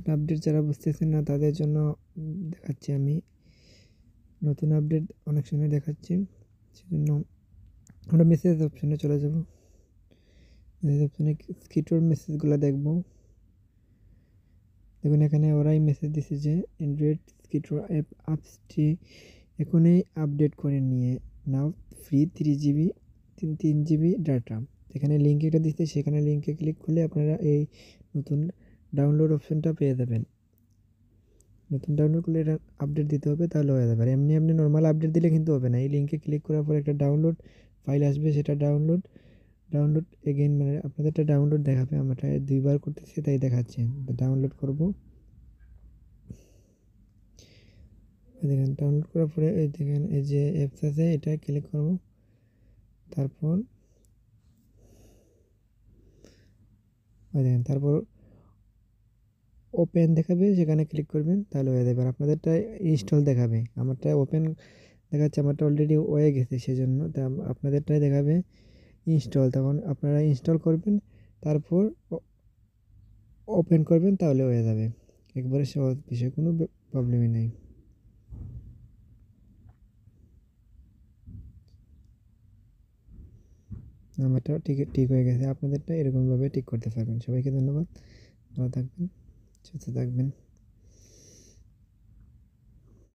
নতুন আপডেট যারা বুঝতেছেন না তাদের জন্য দেখাচ্ছি আমি। নতুন আপডেট অনেক সময় দেখাচ্ছি, সেজন্য আমরা মেসেজ অপশনে চলে যাব। মেসেজ অপশনে স্কিটোর মেসেজগুলো দেখব। দেখুন এখানে ওরাই মেসেজ দিছে যে অ্যান্ড্রয়েড স্কিটোর অ্যাপ আপসটি এখনই আপডেট করে নিয়ে নাও ফ্রি 3 GB 3 GB ডাটা। এখানে লিঙ্ক এটা দিচ্ছে, সেখানে লিঙ্কে ক্লিক করলে আপনারা এই নতুন ডাউনলোড অপশনটা পেয়ে যাবেন। নতুন ডাউনলোড করলে এটা আপডেট দিতে হবে, তাহলে হয়ে যাবে। আর এমনি আপনি নর্মাল আপডেট দিলে কিন্তু হবে না। এই লিঙ্কে ক্লিক করার পর একটা ডাউনলোড ফাইল আসবে, সেটা ডাউনলোড এগেইন মানে আপনাদেরটা ডাউনলোড দেখাবে। আমরা 2বার করতেছি তাই দেখাচ্ছে। ডাউনলোড করব, দেখেন ডাউনলোড করার পরে এই দেখেন এই যে অ্যাপস আছে এটা ক্লিক করব, তারপর দেখেন তারপর ওপেন দেখাবে, সেখানে ক্লিক করবেন তাহলে হয়ে যাবে। আর আপনাদেরটা ইনস্টল দেখাবে, আমারটা ওপেন দেখাচ্ছে, আমারটা অলরেডি হয়ে গেছে সেজন্য। তা আপনাদেরটাই দেখাবে ইনস্টল, তখন আপনারা ইনস্টল করবেন, তারপর ওপেন করবেন তাহলে হয়ে যাবে। একবারে সহজ বিষয়, কোনো প্রবলেমই নেই। আমারটা ঠিক হয়ে গেছে, আপনাদেরটা এরকমভাবে ঠিক করতে পারবেন। সবাইকে ধন্যবাদ, ভালো থাকবেন, সুস্থ থাকবেন।